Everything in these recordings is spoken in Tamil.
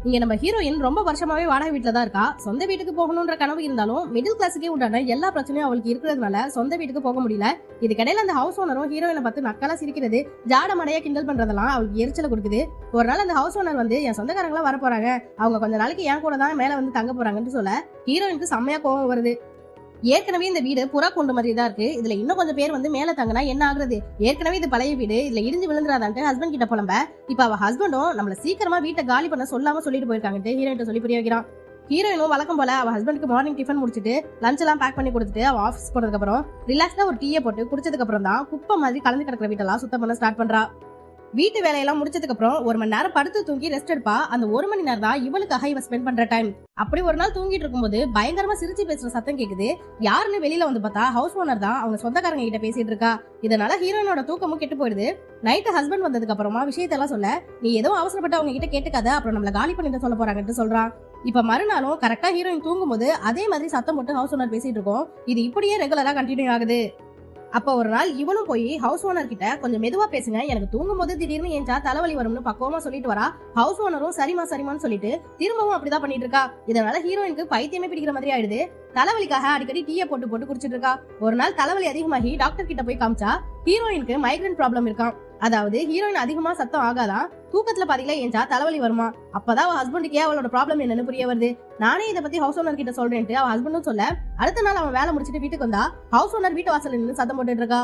இங்க நம்ம ஹீரோயின் ரொம்ப வருஷமாவே வாடகை வீட்டுல தான் இருக்கா. சொந்த வீட்டுக்கு போகணும்ன்ற கனவு இருந்தாலும் மிடில் கிளாஸுக்கே உண்டான எல்லா பிரச்சனையும் அவளுக்கு இருக்கிறதுனால சொந்த வீட்டுக்கு போக முடியல. இதுக்கடையில அந்த ஹவுஸ் ஓனரும் ஹீரோயினை பார்த்து நக்கலா சிரிக்கிறது, ஜாட மடையா கிண்டல் பண்றதெல்லாம் அவளுக்கு எரிச்சல கொடுக்குது. ஒரு நாள் அந்த ஹவுஸ் ஓனர் வந்து என் சொந்தக்காரங்களா வர போறாங்க, அவங்க கொஞ்ச நாளைக்கு என் கூட தான் மேல வந்து தங்க போறாங்கன்னு சொல்ல ஹீரோயினுக்கு செம்மையா கோவம் வருது. ஏற்கனவே இந்த வீடு புறா கொண்டு மாதிரி தான் இருக்கு, இதுல இன்னும் கொஞ்சம் பேர் வந்து மேல தங்கினா என்ன ஆகுறது, ஏற்கனவே இது பழைய வீடு, இதுல இடிஞ்சு விழுந்துராதான்ட்டு ஹஸ்பண்ட் கிட்ட புலம்ப. இப்ப அவ ஹஸ்பண்டும் நம்மள சீக்கிரமா வீட்டை காலி பண்ண சொல்லாம சொல்லிட்டு போயிருக்காங்கட்டு ஹீரோயின் சொல்லி புரிய வைக்கிறான். ஹீரோயினும் வழக்கம் போல அவ ஹஸ்பண்டுக்கு மார்னிங் டிஃபன் முடிச்சிட்டு லஞ்ச் எல்லாம் பேக் பண்ணி கொடுத்துட்டு அவ ஆஃபீஸ் போனதுக்கு அப்புறம் ரிலாக்ஸ்டா ஒரு டீயை போட்டு குடிச்சதுக்கு அப்புறம் தான் குப்பை மாதிரி கலந்து கிடக்கிற வீட்டெல்லாம் சுத்தம் பண்ண ஸ்டார்ட் பண்றா. வீட்டு வேலையெல்லாம் முடிச்சதுக்கு அப்புறம் 1 மணி நேரம் படுத்து தூங்கி ரெஸ்ட் எடுப்பா. அந்த 1 மணி நேரம் தான் இவளுக்காக இவ ஸ்பெண்ட் பண்ற டைம். அப்படி ஒரு நாள் தூங்கிட்டு இருக்கும்போது பயங்கரமா சிரிச்சு பேசுற சத்தம் கேக்குது. யாருன்னு வெளியில வந்து பார்த்தா ஹவுஸ் ஓனர் தான் அவங்க சொந்தக்காரங்க கிட்ட பேசிட்டு இருக்கா. இதனால ஹீரோயினோட தூக்கமும் கெட்டு போயிடுது. நைட்டு ஹஸ்பண்ட் வந்ததுக்கு அப்புறமா விஷயத்தெல்லாம் சொல்ல, நீ ஏதோ அவசரப்பட்டு அவங்க கிட்ட கேட்டுக்காத, அப்புறம் நம்மள காலி பண்ணிட்டு சொல்ல போறாங்கன்னு சொல்றான். இப்ப மறுநாளும் கரெக்டா ஹீரோயின் தூங்கும் போது அதே மாதிரி சத்தம் போட்டு ஹவுஸ் ஓனர் பேசிட்டு இருக்கோம். இது இப்படியே ரெகுலரா கண்டினியூ ஆகுது. அப்ப ஒரு நாள் இவளும் போய் ஹவுஸ் ஓனர் கிட்ட கொஞ்சம் மெதுவா பேசுங்க, எனக்கு தூங்கும் போது திடீர்னு ஏஞ்சா தலைவலி வரும்னு பக்குவமா சொல்லிட்டு வரா. ஹவுஸ் ஓனரும் சரிமா சரிமான்னு சொல்லிட்டு திரும்பவும் அப்படிதான் பண்ணிட்டு இருக்கா. இதனால ஹீரோயினுக்கு பைத்தியமே பிடிக்கிற மாதிரி ஆயிடுது. தலைவலிக்காக அடிக்கடி டீயை போட்டு போட்டு குடிச்சிட்டு இருக்கா. ஒரு நாள் தலைவலி அதிகமாகி டாக்டர் கிட்ட போய் காமிச்சா ஹீரோயினுக்கு மைக்ரேன் ப்ராப்ளம் இருக்கான். அதாவது ஹீரோயின் அதிகமா சத்தம் ஆகாதான், தூக்கத்துல பாதியில ஏஞ்சா தலைவலி வருமா. அப்பதான் அவ ஹஸ்பண்டுக்கே அவளோட ப்ராப்ளம் என்னன்னு புரிய வருது. நானே இதை பத்தி ஹவுஸ் ஓனர் கிட்ட சொல்றேன்ட்டு அவ ஹஸ்பண்டும் சொல்ல, அடுத்த நாள் அவன் வேலை முடிச்சிட்டு வீட்டுக்கு வந்தா ஹவுஸ் ஓனர் வீட்டு வாசல்ல நின்று சத்தம் போட்டுட்டு இருக்கா.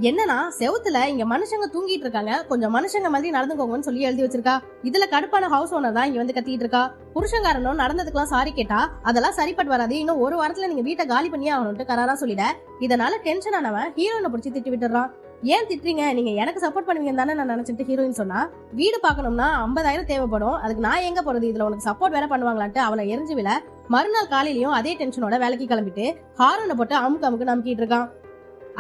என்னன்னா செவுத்துல இங்க மனுஷங்க தூங்கிட்டு இருக்காங்க, கொஞ்சம் மனுஷங்க மாதிரி நடந்துக்கோங்கன்னு சொல்லி எழுதி வச்சிருக்கா. இதுல கடுப்பான ஹவுஸ் ஓனர் தான் இங்க வந்து கத்திட்டு இருக்கா. புருஷங்காரனும் நடந்ததுக்கெல்லாம் சாரி கேட்டா அதெல்லாம் சரிப்பட்டு வராது, இன்னும் 1 வாரத்துல நீங்க வீட்டை காலி பண்ணியே ஆகணும்ட்டு கராரா சொல்லிட. இதனால டென்ஷன் ஆனவன் ஹீரோயினை பிடிச்சி திட்டி விட்டுறான். ஏன் திட்டுறீங்க, நீங்க எனக்கு சப்போர்ட் பண்ணுவீங்கன்னு தானே நான் நினைச்சிட்டு ஹீரோயின் சொன்னா, வீடு பாக்கணும்னா 50,000 தேவைப்படும், அதுக்கு நான் எங்க போறது, இதுல உனக்கு சப்போர்ட் வேற பண்ணுவாங்களான்ட்டு அவளை எரிஞ்சு விழ. மறுநாள் காலையிலயும் அதே டென்ஷனோட வேலைக்கு கிளம்பிட்டு ஹாரனை போட்டு அமுக்கு அமுக்கு நம்பிக்கிட்டு இருக்கான்.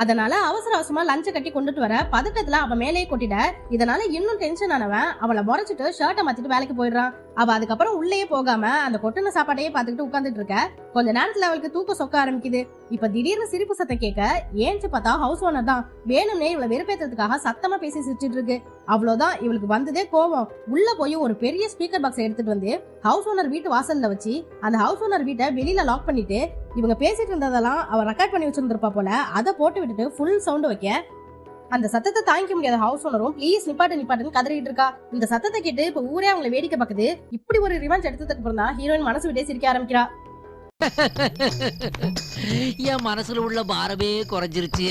அதனால அவசர அவசரமா லஞ்ச கட்டி கொண்டுட்டு வர பதட்டத்துல அவ மேலேயே கொட்டிட. இதனால இன்னும் டென்ஷன் ஆனவன் அவளை முறைச்சிட்டு ஷர்ட்டை மாத்திட்டு வேலைக்கு போயிடுறான். அவ அதுக்கப்புறம் உள்ளேயே போகாம அந்த கொட்டின சாப்பாட்டையே பாத்துக்கிட்டு உட்கார்ந்துட்டு இருக்க. கொஞ்ச நேரத்துல அவளுக்கு தூக்கம் சொக்க ஆரம்பிக்குது. இப்ப திடீர்னு சிரிப்பு சத்தம் கேட்க ஏஞ்சு பார்த்தா ஹவுஸ் ஓனர் தான் வேணும்னே இவளை வெறுப்பேற்றதுக்காக சத்தமா பேசி சிரிச்சிட்டு இருக்கு. அவ்வளவுதான் இவளுக்கு வந்ததே கோவம். உள்ள போய் ஒரு பெரிய ஸ்பீக்கர் பாக்ஸ் எடுத்துட்டு வந்து ஹவுஸ் ஓனர் வீட்டு வாசல்ல வச்சு அந்த ஹவுஸ் ஓனர் வீட்டை வெளியில லாக் பண்ணிட்டு இவங்க பேசிட்டு இருந்ததெல்லாம் அவ ரெக்கார்ட் பண்ணி வச்சிருந்திருப்பா போல, அதை போட்டு விட்டுட்டு ஃபுல் சவுண்ட் வைக்க அந்த சத்தத்தை தாங்கிக்க முடியாத ஹவுஸ் ஓனரும் ப்ளீஸ் நிப்பாட்டு நிப்பாட்டுன்னு கதறிட்டு இருக்கா. இந்த சத்தத்தை கேட்டு இப்ப ஊரே அவங்களை வேடிக்கை பார்க்குது. இப்படி ஒரு ரிவெஞ்ச் எடுத்ததுக்கு அப்புறம் தான் ஹீரோயின் மனசு விட்டே சிரிக்க ஆரம்பிக்கிறா. என் மனசுல உள்ள பாரமே குறைஞ்சிருச்சு.